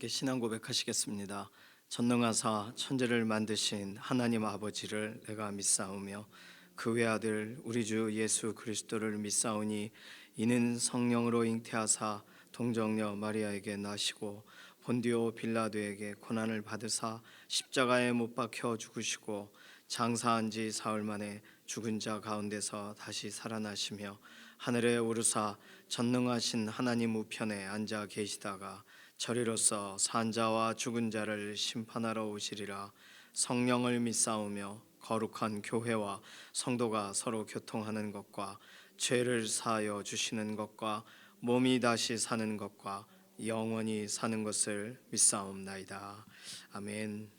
함께 신앙 고백하시겠습니다. 전능하사 천지를 만드신 하나님 아버지를 내가 믿사오며 그 외아들 우리 주 예수 그리스도를 믿사오니 이는 성령으로 잉태하사 동정녀 마리아에게 나시고 본디오 빌라도에게 고난을 받으사 십자가에 못 박혀 죽으시고 장사한 지 사흘 만에 죽은 자 가운데서 다시 살아나시며 하늘에 오르사 전능하신 하나님 우편에 앉아 계시다가 저리로서 산자와 죽은 자를 심판하러 오시리라. 성령을 믿사오며 거룩한 교회와 성도가 서로 교통하는 것과 죄를 사하여 주시는 것과 몸이 다시 사는 것과 영원히 사는 것을 믿사옵나이다. 아멘.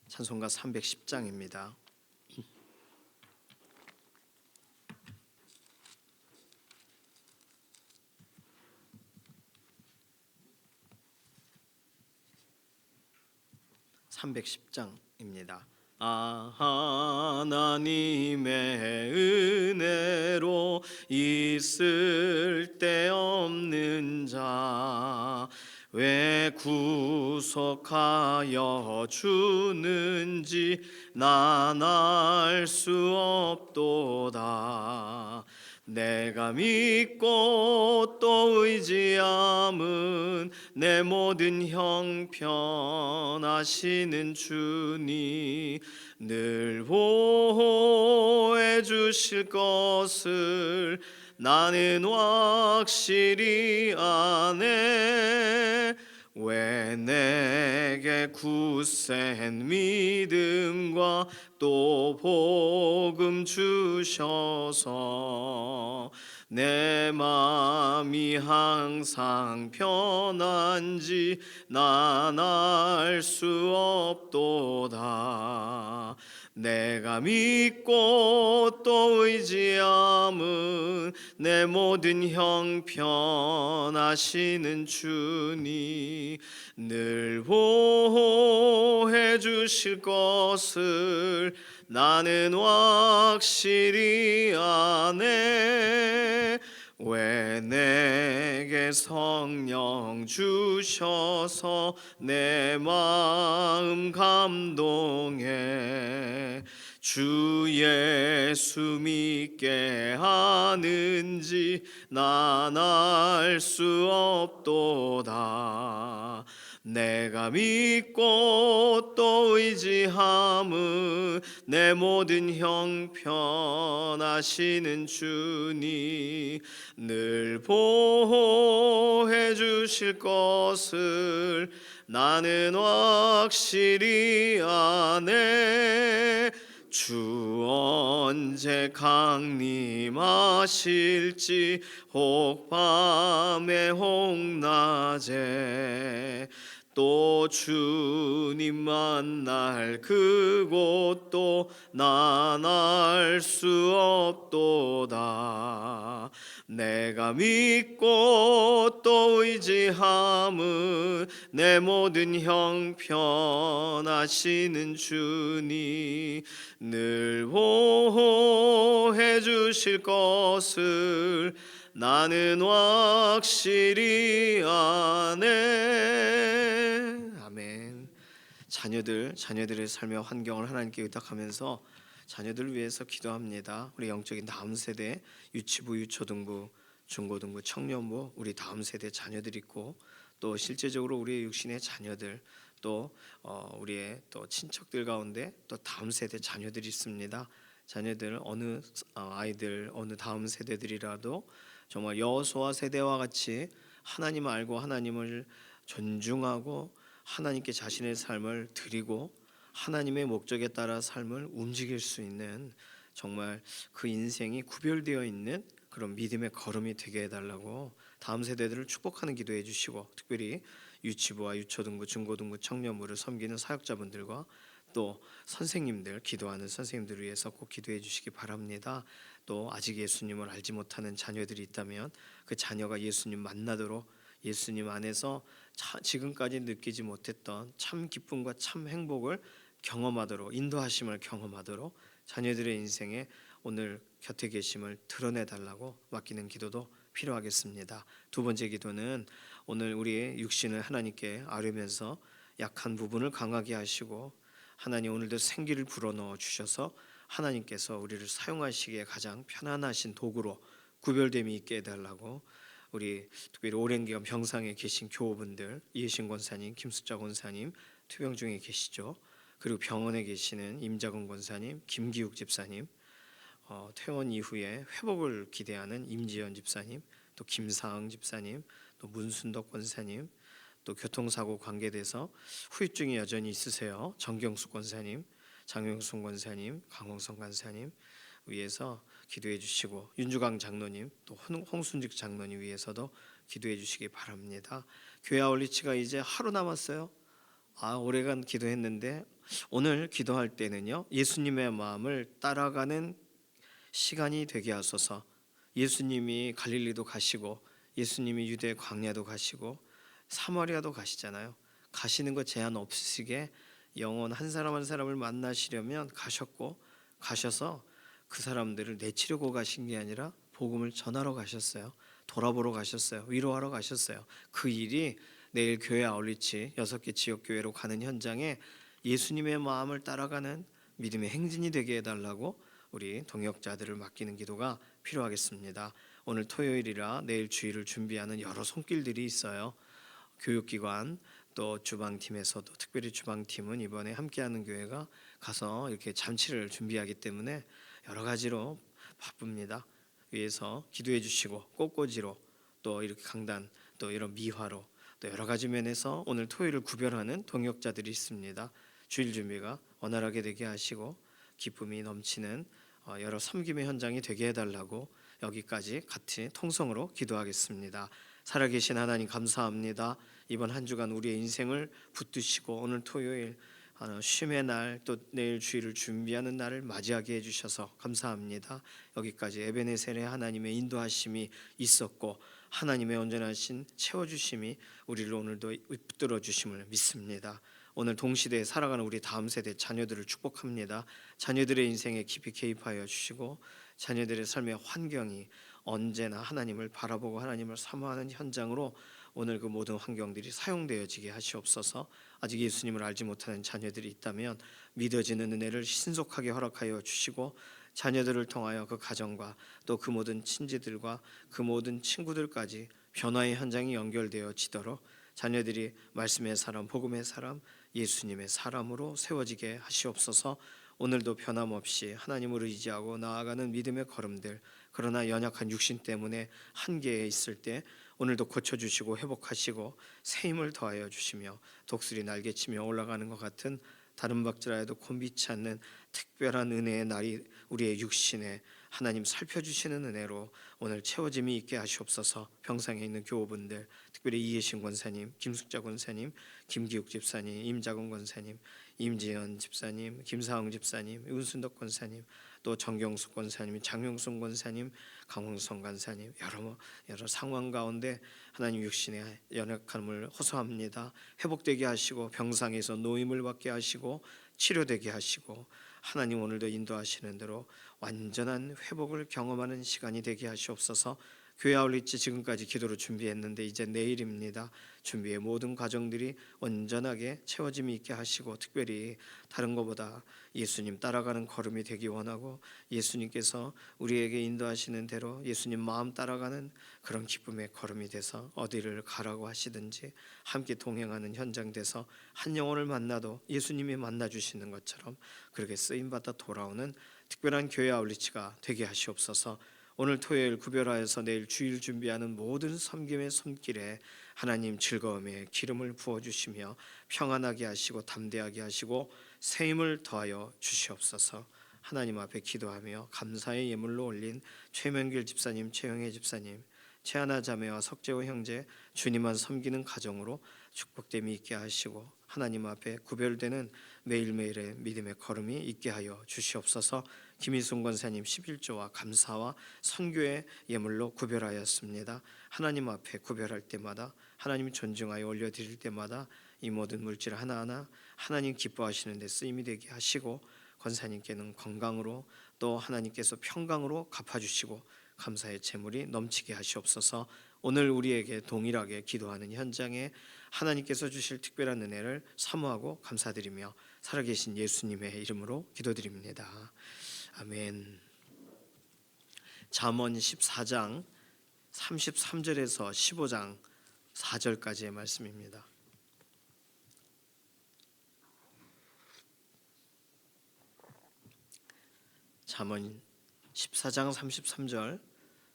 찬송가 310장입니다. (310장입니다) 하나님의 은혜로 있을 데 없는 자 왜 구속하여 주는지 난 알 수 없도다. 내가 믿고 또 의지함은 내 모든 형편 아시는 주니 늘 보호해 주실 것을 나는 확실히 아네. 왜 내게 굳센 믿음과 또 복음 주셔서 내 마음이 항상 편한지 난 알 수 없도다. 내가 믿고 또 의지함은 내 모든 형편 아시는 주니 늘 보호해 주실 것을 나는 확실히 아네. 왜 내게 성령 주셔서 내 마음 감동해 주 예수 믿게 하는지 난 알 수 없도다. 내가 믿고 또 의지함은 내 모든 형편 아시는 주니 늘 보호해 주실 것을 나는 확실히 아네. 주 언제 강림하실지 혹 밤에 혹 낮에 또 주님 만날 그곳도 난 알 수 없도다. 내가 믿고 또 의지함은 내 모든 형편 아시는 주니 늘 보호해 주실 것을 나는 확실히 아네. 아멘. 자녀들의 삶의 환경을 하나님께 의탁하면서 자녀들을 위해서 기도합니다. 우리 영적인 다음 세대 유치부, 유초등부, 중고등부, 청년부 우리 다음 세대 자녀들 있고 또 실제적으로 우리의 육신의 자녀들 또 우리의 또 친척들 가운데 또 다음 세대 자녀들이 있습니다. 자녀들 어느 아이들 어느 다음 세대들이라도 정말 여호수아 세대와 같이 하나님을 알고 하나님을 존중하고 하나님께 자신의 삶을 드리고 하나님의 목적에 따라 삶을 움직일 수 있는 정말 그 인생이 구별되어 있는 그런 믿음의 걸음이 되게 해달라고 다음 세대들을 축복하는 기도해 주시고 특별히 유치부와 유초등부, 중고등부, 청년부를 섬기는 사역자분들과 또 선생님들, 기도하는 선생님들을 위해서 꼭 기도해 주시기 바랍니다. 또 아직 예수님을 알지 못하는 자녀들이 있다면 그 자녀가 예수님 만나도록 예수님 안에서 지금까지 느끼지 못했던 참 기쁨과 참 행복을 경험하도록 인도하심을 경험하도록 자녀들의 인생에 오늘 곁에 계심을 드러내달라고 맡기는 기도도 필요하겠습니다. 두 번째 기도는 오늘 우리의 육신을 하나님께 아뢰면서 약한 부분을 강하게 하시고 하나님 오늘도 생기를 불어넣어 주셔서 하나님께서 우리를 사용하시기에 가장 편안하신 도구로 구별됨이 있게 해달라고 우리 특별히 오랜 기간 병상에 계신 교우분들 이혜신 권사님, 김수자 권사님 투병 중에 계시죠. 그리고 병원에 계시는 임자근 권사님, 김기욱 집사님, 퇴원 이후에 회복을 기대하는 임지연 집사님, 또 김사흥 집사님, 또 문순덕 권사님, 또 교통사고 관계돼서 후유증이 여전히 있으세요. 정경수 권사님, 장영순 권사님, 강홍성 권사님 위해서 기도해 주시고 윤주강 장로님, 또 홍순직 장로님 위해서도 기도해 주시기 바랍니다. 교회 아울리치가 이제 하루 남았어요. 오래간 기도했는데 오늘 기도할 때는요, 예수님의 마음을 따라가는 시간이 되게 하소서. 예수님이 갈릴리도 가시고 예수님이 유대 광야도 가시고 사마리아도 가시잖아요. 가시는 거 제한 없으시게 영혼 한 사람 한 사람을 만나시려면 가셨고, 가셔서 그 사람들을 내치려고 가신 게 아니라 복음을 전하러 가셨어요. 돌아보러 가셨어요. 위로하러 가셨어요. 그 일이 내일 교회 아울리치 6개 지역교회로 가는 현장에 예수님의 마음을 따라가는 믿음의 행진이 되게 해달라고 우리 동역자들을 맡기는 기도가 필요하겠습니다. 오늘 토요일이라 내일 주일을 준비하는 여러 손길들이 있어요. 교육기관 또 주방팀에서도 특별히 주방팀은 이번에 함께하는 교회가 가서 이렇게 잔치를 준비하기 때문에 여러 가지로 바쁩니다. 위에서 기도해 주시고 꽃꽂이로 또 이렇게 강단 또 이런 미화로 또 여러 가지 면에서 오늘 토요일을 구별하는 동역자들이 있습니다. 주일 준비가 원활하게 되게 하시고 기쁨이 넘치는 여러 섬김의 현장이 되게 해달라고 여기까지 같이 통성으로 기도하겠습니다. 살아계신 하나님 감사합니다. 이번 한 주간 우리의 인생을 붙드시고 오늘 토요일 쉼의 날 또 내일 주일을 준비하는 날을 맞이하게 해주셔서 감사합니다. 여기까지 에베네셀의 하나님의 인도하심이 있었고 하나님의 온전하신 채워주심이 우리를 오늘도 붙들어 주심을 믿습니다. 오늘 동시대에 살아가는 우리 다음 세대 자녀들을 축복합니다. 자녀들의 인생에 깊이 개입하여 주시고 자녀들의 삶의 환경이 언제나 하나님을 바라보고 하나님을 사모하는 현장으로 오늘 그 모든 환경들이 사용되어지게 하시옵소서. 아직 예수님을 알지 못하는 자녀들이 있다면 믿어지는 은혜를 신속하게 허락하여 주시고 자녀들을 통하여 그 가정과 또 그 모든 친지들과 그 모든 친구들까지 변화의 현장이 연결되어지도록 자녀들이 말씀의 사람, 복음의 사람, 예수님의 사람으로 세워지게 하시옵소서. 오늘도 변함없이 하나님을 의지하고 나아가는 믿음의 걸음들, 그러나 연약한 육신 때문에 한계에 있을 때 오늘도 고쳐주시고 회복하시고 새 힘을 더하여 주시며 독수리 날개치며 올라가는 것 같은 다른 박질하여도 곤비치 않는 특별한 은혜의 날이 우리의 육신에 하나님 살펴주시는 은혜로 오늘 채워짐이 있게 하시옵소서. 병상에 있는 교우분들, 특별히 이혜신 권사님, 김숙자 권사님, 김기욱 집사님, 임자근 권사님, 임지연 집사님, 김사흥 집사님, 윤순덕 권사님, 또 정경숙 권사님, 장용순 권사님, 강홍성 권사님, 여러 상황 가운데 하나님 육신의 연약함을 호소합니다. 회복되게 하시고 병상에서 노임을 받게 하시고 치료되게 하시고 하나님 오늘도 인도하시는 대로 완전한 회복을 경험하는 시간이 되게 하시옵소서. 교회 아울리치 지금까지 기도로 준비했는데 이제 내일입니다. 준비의 모든 과정들이 온전하게 채워짐이 있게 하시고 특별히 다른 것보다 예수님 따라가는 걸음이 되기 원하고 예수님께서 우리에게 인도하시는 대로 예수님 마음 따라가는 그런 기쁨의 걸음이 돼서 어디를 가라고 하시든지 함께 동행하는 현장 돼서 한 영혼을 만나도 예수님이 만나주시는 것처럼 그렇게 쓰임받아 돌아오는 특별한 교회 아울리치가 되게 하시옵소서. 오늘 토요일 구별하여서 내일 주일 준비하는 모든 섬김의 손길에 하나님 즐거움의 기름을 부어주시며 평안하게 하시고 담대하게 하시고 새 힘을 더하여 주시옵소서. 하나님 앞에 기도하며 감사의 예물로 올린 최명길 집사님, 최영애 집사님, 최하나 자매와 석재호 형제 주님만 섬기는 가정으로 축복됨이 있게 하시고 하나님 앞에 구별되는 매일매일의 믿음의 걸음이 있게 하여 주시옵소서. 김희순 권사님 11조와 감사와 선교의 예물로 구별하였습니다. 하나님 앞에 구별할 때마다 하나님 존중하여 올려드릴 때마다 이 모든 물질 하나하나 하나님 기뻐하시는 데 쓰임이 되게 하시고 권사님께는 건강으로 또 하나님께서 평강으로 갚아주시고 감사의 재물이 넘치게 하시옵소서. 오늘 우리에게 동일하게 기도하는 현장에 하나님께서 주실 특별한 은혜를 사모하고 감사드리며 살아계신 예수님의 이름으로 기도드립니다. 아멘. 잠언 14장 33절에서 15장 4절까지의 말씀입니다. 잠언 14장 33절,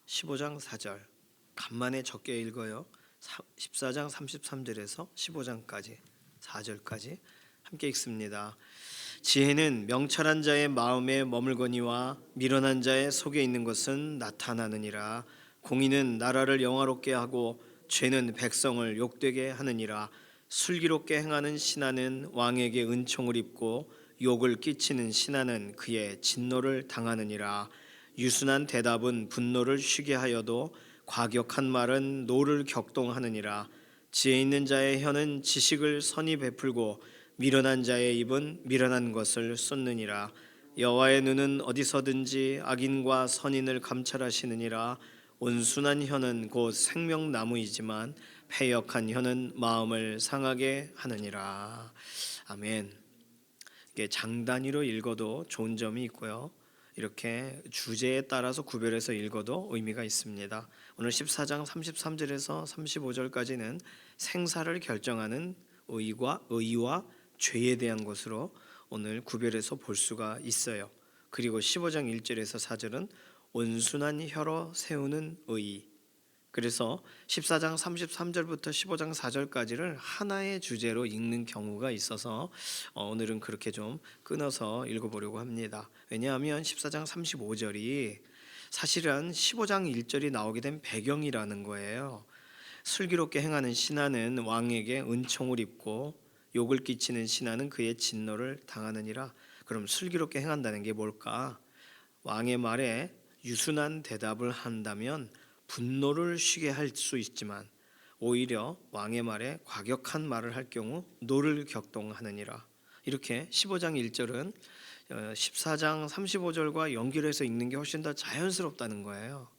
15장 4절 간만에 적게 읽어요. 14장 33절에서 15장까지 4절까지 함께 읽습니다. 지혜는 명철한 자의 마음에 머물거니와 미련한 자의 속에 있는 것은 나타나느니라. 공의는 나라를 영화롭게 하고 죄는 백성을 욕되게 하느니라. 슬기롭게 행하는 신하는 왕에게 은총을 입고 욕을 끼치는 신하는 그의 진노를 당하느니라. 유순한 대답은 분노를 쉬게 하여도 과격한 말은 노를 격동하느니라. 지혜 있는 자의 혀는 지식을 선히 베풀고 미련한 자의 입은 미련한 것을 쏟느니라. 여호와의 눈은 어디서든지 악인과 선인을 감찰하시느니라. 온순한 혀는 곧 생명나무이지만 패역한 혀는 마음을 상하게 하느니라. 아멘. 이게 장 단위로 읽어도 좋은 점이 있고요, 이렇게 주제에 따라서 구별해서 읽어도 의미가 있습니다. 오늘 14장 33절에서 35절까지는 생사를 결정하는 의와 죄에 대한 것으로 오늘 구별해서 볼 수가 있어요. 그리고 15장 1절에서 4절은 온순한 혀로 세우는 의. 그래서 14장 33절부터 15장 4절까지를 하나의 주제로 읽는 경우가 있어서 오늘은 그렇게 좀 끊어서 읽어보려고 합니다. 왜냐하면 14장 35절이 사실은 15장 1절이 나오게 된 배경이라는 거예요. 슬기롭게 행하는 신하는 왕에게 은총을 입고 욕을 끼치는 신하는 그의 진노를 당하느니라. 그럼 슬기롭게 행한다는 게 뭘까? 왕의 말에 유순한 대답을 한다면 분노를 쉬게 할 수 있지만 오히려 왕의 말에 과격한 말을 할 경우 노를 격동하느니라. 이렇게 15장 1절은 14장 35절과 연결해서 읽는 게 훨씬 더 자연스럽다는 거예요.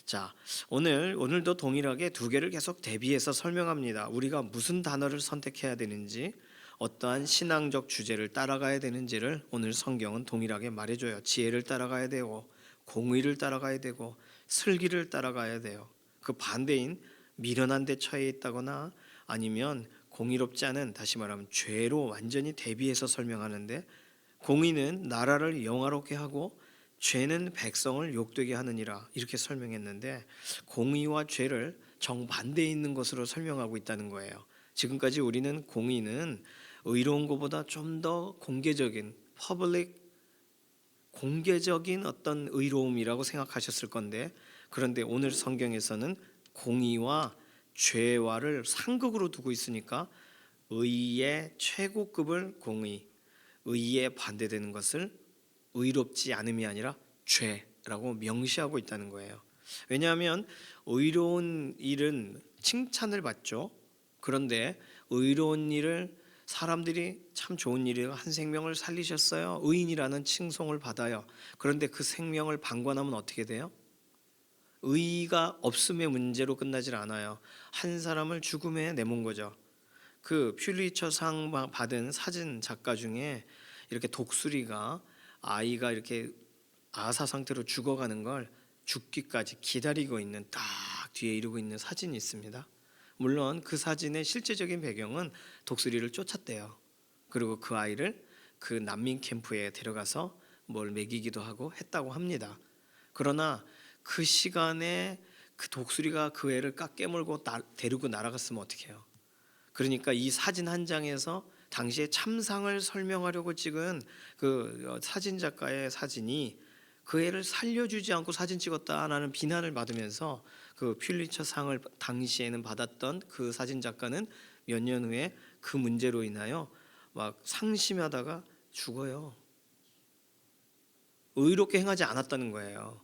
자, 오늘도 동일하게 두 개를 계속 대비해서 설명합니다. 우리가 무슨 단어를 선택해야 되는지, 어떠한 신앙적 주제를 따라가야 되는지를 오늘 성경은 동일하게 말해줘요. 지혜를 따라가야 되고, 공의를 따라가야 되고, 슬기를 따라가야 돼요. 그 반대인 미련한 데 처해 있다거나 아니면 공의롭지 않은, 다시 말하면 죄로 완전히 대비해서 설명하는데, 공의는 나라를 영화롭게 하고 죄는 백성을 욕되게 하느니라 이렇게 설명했는데, 공의와 죄를 정반대에 있는 것으로 설명하고 있다는 거예요. 지금까지 우리는 공의는 의로운 것보다 좀 더 공개적인 공개적인 어떤 의로움이라고 생각하셨을 건데, 그런데 오늘 성경에서는 공의와 죄와를 상극으로 두고 있으니까 의의 최고급을 공의, 의에 반대되는 것을 의롭지 않음이 아니라 죄라고 명시하고 있다는 거예요. 왜냐하면 의로운 일은 칭찬을 받죠. 그런데 의로운 일을 사람들이 참 좋은 일이에요, 한 생명을 살리셨어요, 의인이라는 칭송을 받아요. 그런데 그 생명을 방관하면 어떻게 돼요? 의의가 없음의 문제로 끝나질 않아요. 한 사람을 죽음에 내몬 거죠. 그 퓰리처상 받은 사진 작가 중에 이렇게 독수리가 아이가 이렇게 아사 상태로 죽어가는 걸 죽기까지 기다리고 있는, 딱 뒤에 이러고 있는 사진이 있습니다. 물론 그 사진의 실제적인 배경은 독수리를 쫓았대요. 그리고 그 아이를 그 난민 캠프에 데려가서 뭘 먹이기도 하고 했다고 합니다. 그러나 그 시간에 그 독수리가 그 애를 깨물고 데리고 날아갔으면 어떡해요? 그러니까 이 사진 한 장에서 당시에 참상을 설명하려고 찍은 그 사진 작가의 사진이 그 애를 살려주지 않고 사진 찍었다라는 비난을 받으면서 그 퓰리처 상을 당시에는 받았던 그 사진 작가는 몇 년 후에 그 문제로 인하여 막 상심하다가 죽어요. 의롭게 행하지 않았다는 거예요.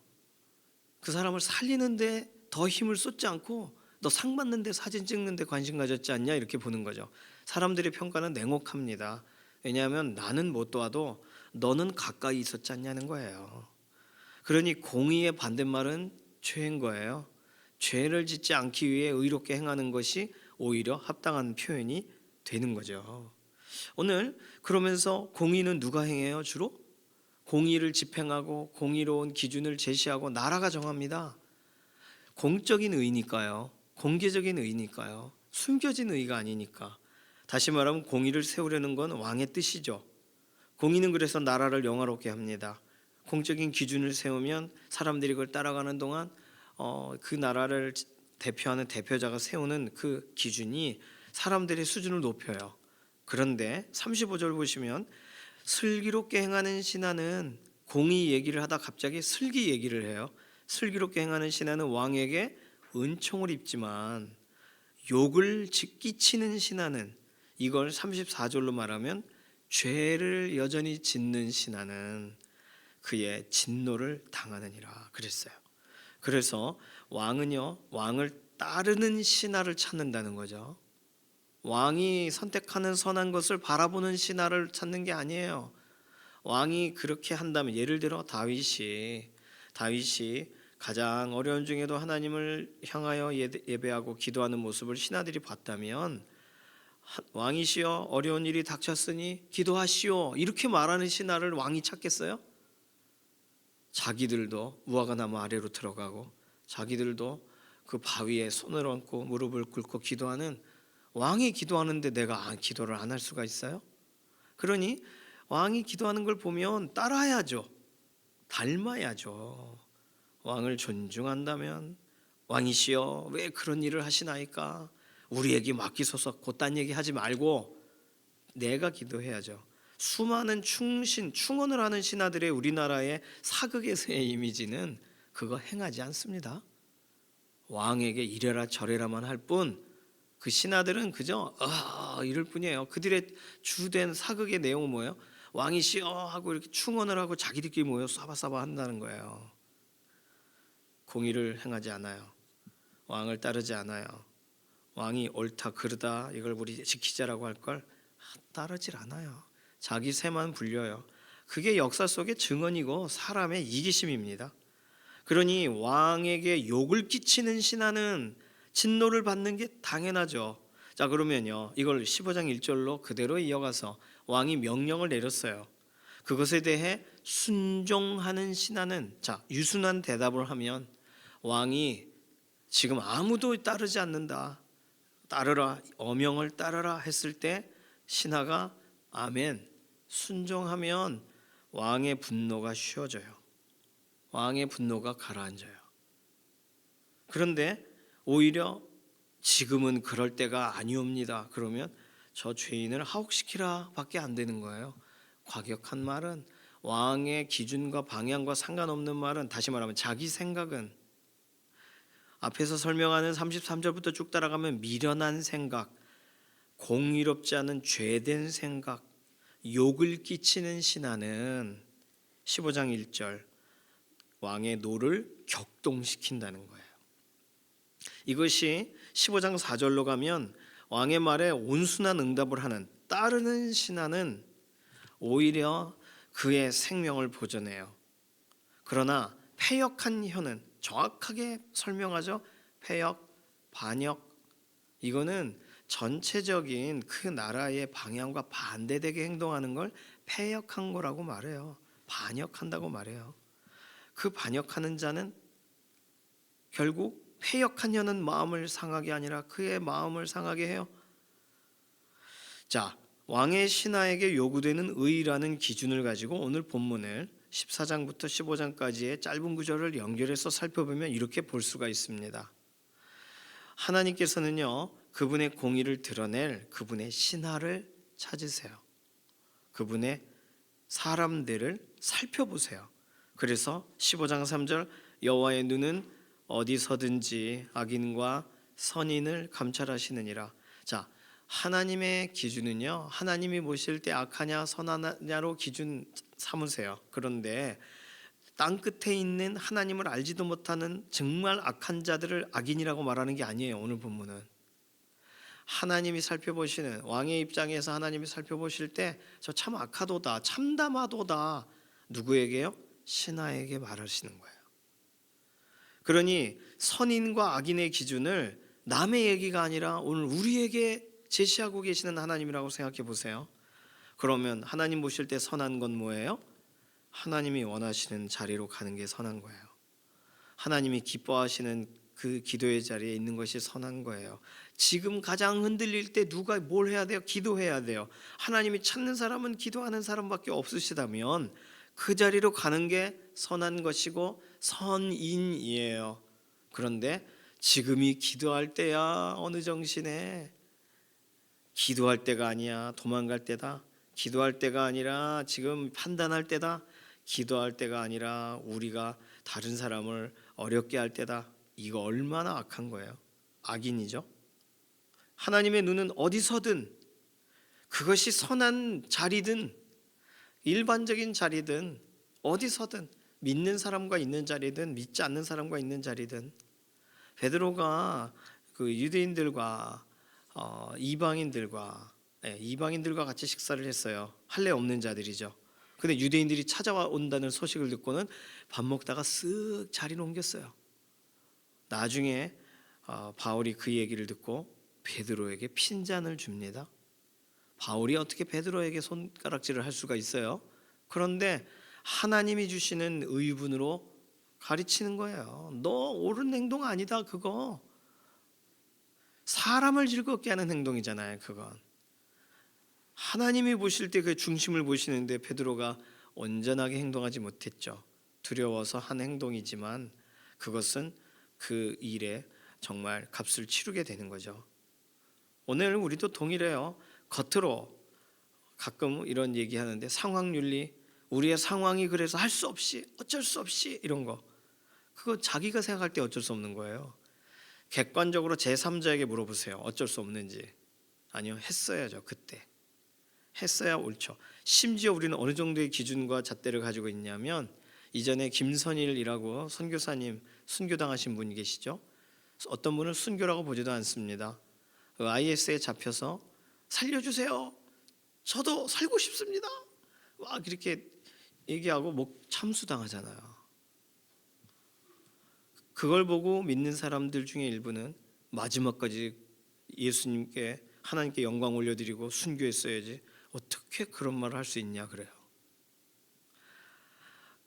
그 사람을 살리는데 더 힘을 쏟지 않고 너 상 받는데 사진 찍는데 관심 가졌지 않냐 이렇게 보는 거죠. 사람들의 평가는 냉혹합니다. 왜냐하면 나는 못 도와도 너는 가까이 있었지 않냐는 거예요. 그러니 공의의 반대말은 죄인 거예요. 죄를 짓지 않기 위해 의롭게 행하는 것이 오히려 합당한 표현이 되는 거죠. 오늘 그러면서 공의는 누가 행해요? 주로 공의를 집행하고 공의로운 기준을 제시하고 나라가 정합니다. 공적인 의니까요. 공개적인 의니까요. 숨겨진 의가 아니니까. 다시 말하면 공의를 세우려는 건 왕의 뜻이죠. 공의는 그래서 나라를 영화롭게 합니다. 공적인 기준을 세우면 사람들이 그걸 따라가는 동안 그 나라를 대표하는 대표자가 세우는 그 기준이 사람들의 수준을 높여요. 그런데 35절 보시면 슬기롭게 행하는 신하는 공의 얘기를 하다 갑자기 슬기 얘기를 해요. 슬기롭게 행하는 신하는 왕에게 은총을 입지만 욕을 끼치는 신하는, 이걸 34절로 말하면 죄를 여전히 짓는 신하는 그의 진노를 당하느니라 그랬어요. 그래서 왕은요, 왕을 따르는 신하를 찾는다는 거죠. 왕이 선택하는 선한 것을 바라보는 신하를 찾는 게 아니에요. 왕이 그렇게 한다면, 예를 들어 다윗이 가장 어려운 중에도 하나님을 향하여 예배하고 기도하는 모습을 신하들이 봤다면, 왕이시여 어려운 일이 닥쳤으니 기도하시오 이렇게 말하는 신하를 왕이 찾겠어요? 자기들도 무화과 나무 아래로 들어가고 자기들도 그 바위에 손을 얹고 무릎을 꿇고 기도하는 왕이 기도하는데 내가 기도를 안 할 수가 있어요? 그러니 왕이 기도하는 걸 보면 따라야죠. 닮아야죠. 왕을 존중한다면 왕이시여 왜 그런 일을 하시나이까? 우리에게 맡기소서. 그딴 얘기 하지 말고 내가 기도해야죠. 수많은 충언을 하는 신하들의 우리나라의 사극에서의 이미지는 그거 행하지 않습니다. 왕에게 이래라 저래라만 할 뿐 그 신하들은 그저 이럴 뿐이에요. 그들의 주된 사극의 내용은 뭐예요? 왕이시여 하고 이렇게 충언을 하고 자기들끼리 모여 싸바싸바 한다는 거예요. 공의를 행하지 않아요. 왕을 따르지 않아요. 왕이 옳다 그르다 이걸 우리 지키자라고 할 걸 따르질 않아요. 자기 새만 불려요. 그게 역사 속의 증언이고 사람의 이기심입니다. 그러니 왕에게 욕을 끼치는 신하는 진노를 받는 게 당연하죠. 자, 그러면요, 이걸 15장 1절로 그대로 이어가서 왕이 명령을 내렸어요. 그것에 대해 순종하는 신하는, 자, 유순한 대답을 하면, 왕이 지금 아무도 따르지 않는다, 따르라, 어명을 따르라 했을 때 신하가 아멘 순종하면 왕의 분노가 쉬어져요. 왕의 분노가 가라앉아요. 그런데 오히려 지금은 그럴 때가 아니옵니다. 그러면 저 죄인을 하옥시키라 밖에 안 되는 거예요. 과격한 말은, 왕의 기준과 방향과 상관없는 말은, 다시 말하면 자기 생각은, 앞에서 설명하는 33절부터 쭉 따라가면 미련한 생각, 공의롭지 않은 죄된 생각, 욕을 끼치는 신하는 15장 1절 왕의 노를 격동시킨다는 거예요. 이것이 15장 4절로 가면 왕의 말에 온순한 응답을 하는 따르는 신하는 오히려 그의 생명을 보존해요. 그러나 패역한 혀는, 정확하게 설명하죠. 패역, 반역, 이거는 전체적인 그 나라의 방향과 반대되게 행동하는 걸 패역한 거라고 말해요. 반역한다고 말해요. 그 반역하는 자는 결국 패역한 혀는 마음을 상하게 아니라 그의 마음을 상하게 해요. 자, 왕의 신하에게 요구되는 의라는 기준을 가지고 오늘 본문을 14장부터 15장까지의 짧은 구절을 연결해서 살펴보면 이렇게 볼 수가 있습니다. 하나님께서는요, 그분의 공의를 드러낼 그분의 신하를 찾으세요. 그분의 사람들을 살펴보세요. 그래서 15장 3절 여호와의 눈은 어디서든지 악인과 선인을 감찰하시느니라. 자, 하나님의 기준은요, 하나님이 보실 때 악하냐 선하냐로 기준 삼으세요. 그런데 땅 끝에 있는 하나님을 알지도 못하는 정말 악한 자들을 악인이라고 말하는 게 아니에요. 오늘 본문은 하나님이 살펴보시는, 왕의 입장에서 하나님이 살펴보실 때 저 참 악하도다, 참담하도다, 누구에게요? 신하에게 말하시는 거예요. 그러니 선인과 악인의 기준을 남의 얘기가 아니라 오늘 우리에게 제시하고 계시는 하나님이라고 생각해 보세요. 그러면 하나님 보실 때 선한 건 뭐예요? 하나님이 원하시는 자리로 가는 게 선한 거예요. 하나님이 기뻐하시는 그 기도의 자리에 있는 것이 선한 거예요. 지금 가장 흔들릴 때 누가 뭘 해야 돼요? 기도해야 돼요. 하나님이 찾는 사람은 기도하는 사람밖에 없으시다면 그 자리로 가는 게 선한 것이고 선인이에요. 그런데 지금이 기도할 때야. 어느 정신에? 기도할 때가 아니야. 도망갈 때다. 기도할 때가 아니라 지금 판단할 때다. 기도할 때가 아니라 우리가 다른 사람을 어렵게 할 때다. 이거 얼마나 악한 거예요. 악인이죠. 하나님의 눈은 어디서든, 그것이 선한 자리든 일반적인 자리든 어디서든, 믿는 사람과 있는 자리든 믿지 않는 사람과 있는 자리든, 베드로가 그 유대인들과 이방인들과 같이 식사를 했어요. 할례 없는 자들이죠. 근데 유대인들이 찾아온다는 소식을 듣고는 밥 먹다가 쓱 자리를 옮겼어요. 나중에 바울이 그 얘기를 듣고 베드로에게 핀잔을 줍니다. 바울이 어떻게 베드로에게 손가락질을 할 수가 있어요? 그런데 하나님이 주시는 의분으로 가르치는 거예요. 너 옳은 행동 아니다 그거. 사람을 즐겁게 하는 행동이잖아요 그건. 하나님이 보실 때 그 중심을 보시는데 베드로가 온전하게 행동하지 못했죠. 두려워서 한 행동이지만 그것은 그 일에 정말 값을 치르게 되는 거죠. 오늘 우리도 동일해요. 겉으로 가끔 이런 얘기하는데 상황윤리, 우리의 상황이 그래서 할 수 없이 어쩔 수 없이 이런 거, 그거 자기가 생각할 때 어쩔 수 없는 거예요. 객관적으로 제3자에게 물어보세요. 어쩔 수 없는지. 아니요, 했어야죠. 그때 했어야 옳죠. 심지어 우리는 어느 정도의 기준과 잣대를 가지고 있냐면, 이전에 김선일이라고 선교사님 순교당하신 분이 계시죠. 어떤 분은 순교라고 보지도 않습니다. IS에 잡혀서 살려주세요. 저도 살고 싶습니다. 막 이렇게 얘기하고 목 참수당하잖아요. 그걸 보고 믿는 사람들 중에 일부는 마지막까지 예수님께 하나님께 영광 올려드리고 순교했어야지 어떻게 그런 말을 할 수 있냐 그래요.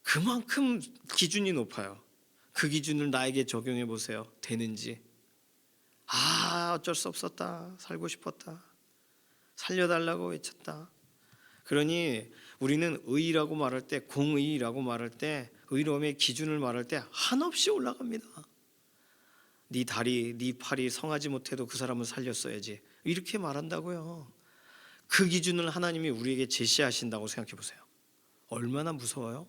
그만큼 기준이 높아요. 그 기준을 나에게 적용해 보세요. 되는지. 어쩔 수 없었다. 살고 싶었다. 살려달라고 외쳤다. 그러니 우리는 의라고 말할 때, 공의라고 말할 때, 의로움의 기준을 말할 때 한없이 올라갑니다. 네 다리, 네 팔이 성하지 못해도 그 사람을 살렸어야지, 이렇게 말한다고요. 그 기준을 하나님이 우리에게 제시하신다고 생각해 보세요. 얼마나 무서워요?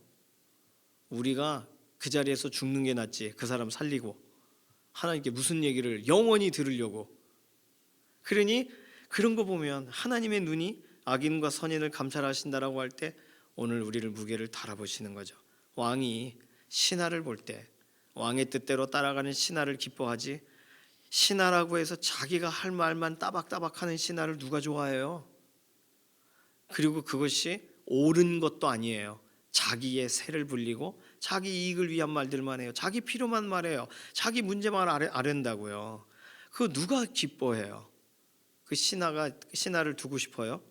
우리가 그 자리에서 죽는 게 낫지 그 사람 살리고 하나님께 무슨 얘기를 영원히 들으려고. 그러니 그런 거 보면 하나님의 눈이 악인과 선인을 감찰하신다라고 할 때 오늘 우리를 무게를 달아보시는 거죠. 왕이 신하를 볼 때 왕의 뜻대로 따라가는 신하를 기뻐하지, 신하라고 해서 자기가 할 말만 따박따박하는 신하를 누가 좋아해요? 그리고 그것이 옳은 것도 아니에요. 자기의 세를 불리고 자기 이익을 위한 말들만 해요. 자기 필요만 말해요. 자기 문제만 아랜다고요. 그거 누가 기뻐해요? 그 신하를 두고 싶어요?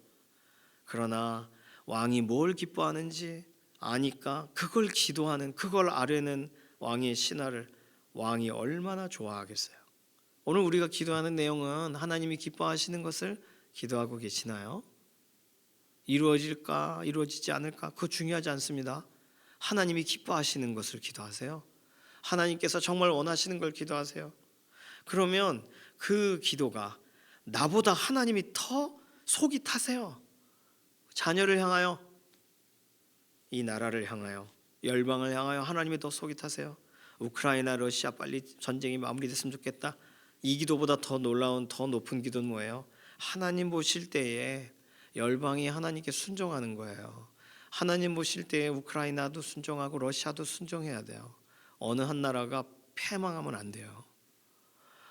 그러나 왕이 뭘 기뻐하는지 아니까 그걸 기도하는, 그걸 아뢰는 왕의 신하를 왕이 얼마나 좋아하겠어요. 오늘 우리가 기도하는 내용은 하나님이 기뻐하시는 것을 기도하고 계시나요? 이루어질까 이루어지지 않을까 그거 중요하지 않습니다. 하나님이 기뻐하시는 것을 기도하세요. 하나님께서 정말 원하시는 걸 기도하세요. 그러면 그 기도가 나보다 하나님이 더 속이 타세요. 자녀를 향하여, 이 나라를 향하여, 열방을 향하여 하나님이 더 속이 타세요. 우크라이나 러시아 빨리 전쟁이 마무리됐으면 좋겠다. 이 기도보다 더 놀라운 더 높은 기도는 뭐예요? 하나님 보실 때에 열방이 하나님께 순종하는 거예요. 하나님 보실 때에 우크라이나도 순종하고 러시아도 순종해야 돼요. 어느 한 나라가 패망하면 안 돼요.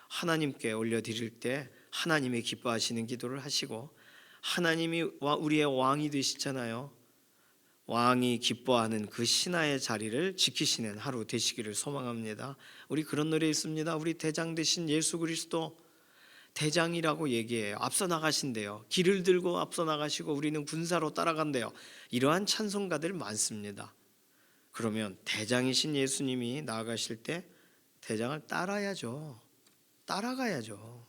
하나님께 올려드릴 때 하나님이 기뻐하시는 기도를 하시고, 하나님이 우리의 왕이 되시잖아요. 왕이 기뻐하는 그 신하의 자리를 지키시는 하루 되시기를 소망합니다. 우리 그런 노래 있습니다. 우리 대장 되신 예수 그리스도, 대장이라고 얘기해요. 앞서 나가신대요. 길을 들고 앞서 나가시고 우리는 군사로 따라간대요. 이러한 찬송가들 많습니다. 그러면 대장이신 예수님이 나아가실 때 대장을 따라야죠. 따라가야죠.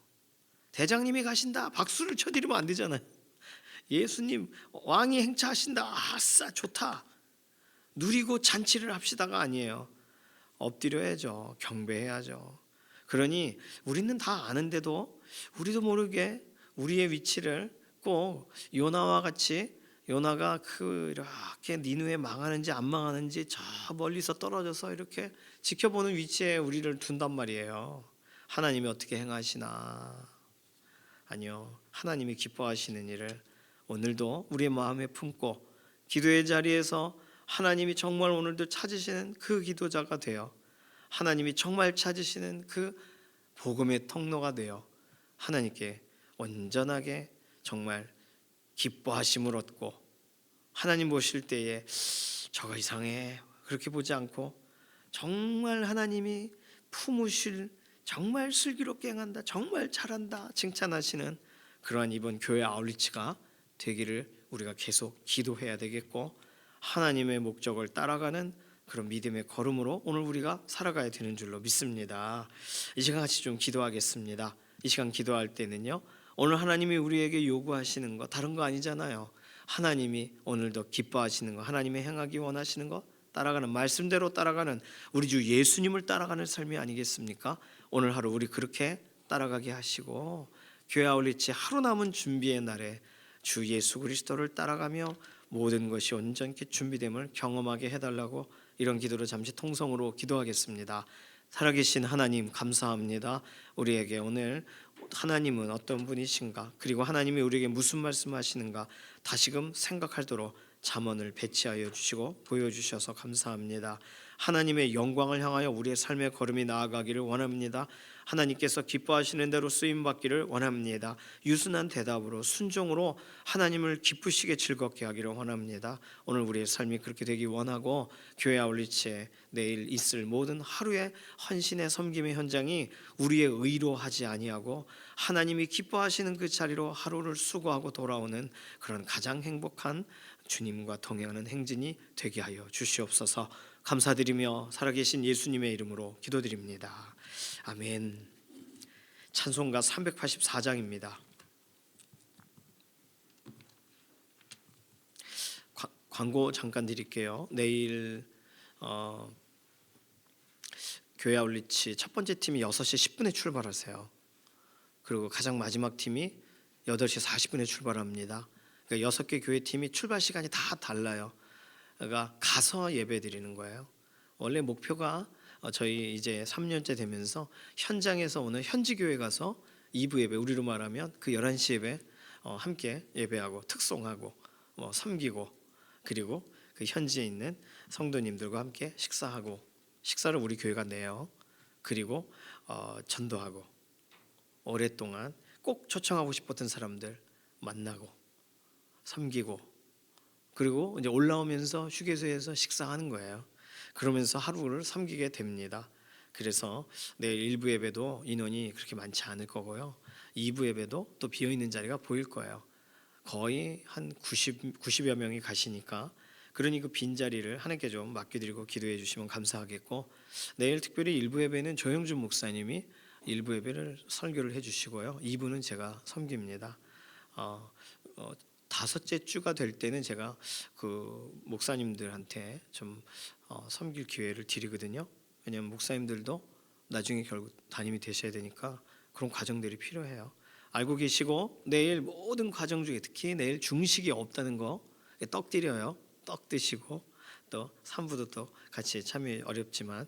대장님이 가신다, 박수를 쳐드리면 안 되잖아요. 예수님 왕이 행차하신다, 아싸 좋다, 누리고 잔치를 합시다가 아니에요. 엎드려야죠. 경배해야죠. 그러니 우리는 다 아는데도 우리도 모르게 우리의 위치를 꼭 요나와 같이, 요나가 이렇게 니느웨 망하는지 안 망하는지 저 멀리서 떨어져서 이렇게 지켜보는 위치에 우리를 둔단 말이에요. 하나님이 어떻게 행하시나? 아니요, 하나님이 기뻐하시는 일을 오늘도 우리의 마음에 품고 기도의 자리에서 하나님이 정말 오늘도 찾으시는 그 기도자가 되어, 하나님이 정말 찾으시는 그 복음의 통로가 되어 하나님께 온전하게 정말 기뻐하심을 얻고, 하나님 보실 때에 저거 이상해 그렇게 보지 않고 정말 하나님이 품으실, 정말 슬기롭게 행한다, 정말 잘한다 칭찬하시는 그러한 이번 교회 아울리치가 되기를 우리가 계속 기도해야 되겠고, 하나님의 목적을 따라가는 그런 믿음의 걸음으로 오늘 우리가 살아가야 되는 줄로 믿습니다. 이 시간 같이 좀 기도하겠습니다. 이 시간 기도할 때는요, 오늘 하나님이 우리에게 요구하시는 거 다른 거 아니잖아요. 하나님이 오늘도 기뻐하시는 거, 하나님의 행하기 원하시는 거 따라가는, 말씀대로 따라가는 우리 주 예수님을 따라가는 삶이 아니겠습니까? 오늘 하루 우리 그렇게 따라가게 하시고, 교회 아울리치 하루 남은 준비의 날에 주 예수 그리스도를 따라가며 모든 것이 온전히 준비됨을 경험하게 해달라고 이런 기도로 잠시 통성으로 기도하겠습니다. 살아계신 하나님 감사합니다. 우리에게 오늘 하나님은 어떤 분이신가, 그리고 하나님이 우리에게 무슨 말씀하시는가 다시금 생각하도록 잠언을 배치하여 주시고 보여주셔서 감사합니다. 하나님의 영광을 향하여 우리의 삶의 걸음이 나아가기를 원합니다. 하나님께서 기뻐하시는 대로 쓰임받기를 원합니다. 유순한 대답으로 순종으로 하나님을 기쁘시게 즐겁게 하기를 원합니다. 오늘 우리의 삶이 그렇게 되기 원하고, 교회 아울리치에 내일 있을 모든 하루의 헌신의 섬김의 현장이 우리의 의로 하지 아니하고 하나님이 기뻐하시는 그 자리로 하루를 수고하고 돌아오는 그런 가장 행복한 주님과 동행하는 행진이 되게 하여 주시옵소서. 감사드리며 살아계신 예수님의 이름으로 기도드립니다. 아멘. 찬송가 384장입니다. 광고 잠깐 드릴게요. 내일 교회 아울리치 첫 번째 팀이 6시 10분에 출발하세요. 그리고 가장 마지막 팀이 8시 40분에 출발합니다. 그러니까 6개 교회 팀이 출발 시간이 다 달라요. 그러니까 가서 예배 드리는 거예요. 원래 목표가 저희 이제 3년째 되면서 현장에서 오는 현지 교회 가서 2부 예배, 우리로 말하면 그 11시 예배 함께 예배하고 특송하고 섬기고, 그리고 그 현지에 있는 성도님들과 함께 식사하고, 식사를 우리 교회가 내요. 그리고 전도하고, 오랫동안 꼭 초청하고 싶었던 사람들 만나고 섬기고, 그리고 이제 올라오면서 휴게소에서 식사하는 거예요. 그러면서 하루를 섬기게 됩니다. 그래서 내일 1부 예배도 인원이 그렇게 많지 않을 거고요. 2부 예배도 또 비어있는 자리가 보일 거예요. 거의 한 90여 명이 가시니까, 그러니 그 빈자리를 하나님께 좀 맡겨드리고 기도해 주시면 감사하겠고, 내일 특별히 1부 예배는 조영준 목사님이 1부 예배를 설교를 해주시고요. 2부는 제가 섬깁니다. 5째 주가 될 때는 제가 그 목사님들한테 좀 섬길 기회를 드리거든요. 왜냐하면 목사님들도 나중에 결국 담임이 되셔야 되니까 그런 과정들이 필요해요. 알고 계시고, 내일 모든 과정 중에 특히 내일 중식이 없다는 거, 떡 드려요. 떡 드시고, 또 3부도 또 같이 참여, 어렵지만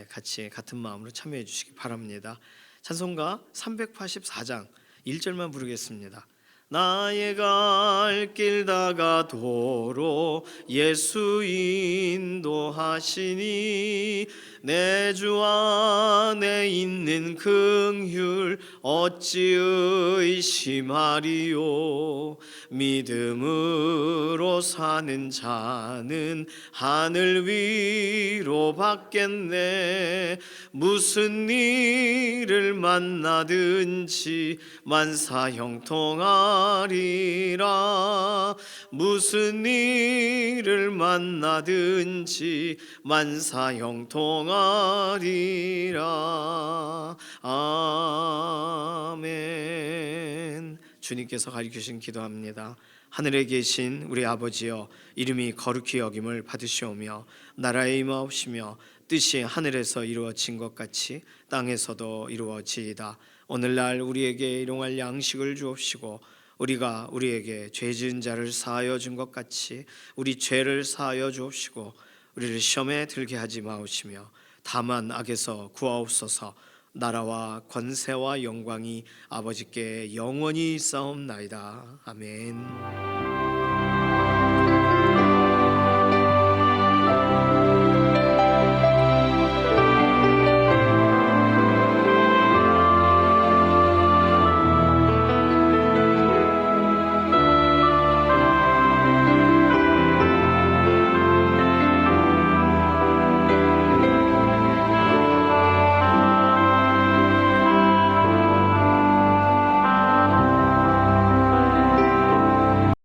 같이 같은 마음으로 참여해 주시기 바랍니다. 찬송가 384장 1절만 부르겠습니다. 나의 갈 길 다가도록 예수 인도 인도하시니 내 주 안에 있는 긍휼 어찌 의심하리요. 믿음으로 사는 자는 하늘 위로 받겠네. 무슨 일을 만나든지 만사 형통하리라. 무슨 일을 만나든지 만사 형통하리라. 아멘. 주님께서 가르치신 기도합니다. 하늘에 계신 우리 아버지여, 이름이 거룩히 여김을 받으시오며 나라에 임하옵시며 뜻이 하늘에서 이루어진 것 같이 땅에서도 이루어지이다. 오늘날 우리에게 일용할 양식을 주옵시고 우리가 우리에게 죄 지은 자를 사하여 준 것 같이 우리 죄를 사하여 주옵시고 우리를 시험에 들게 하지 마옵시며 다만 악에서 구하옵소서. 나라와 권세와 영광이 아버지께 영원히 있사옵나이다. 아멘.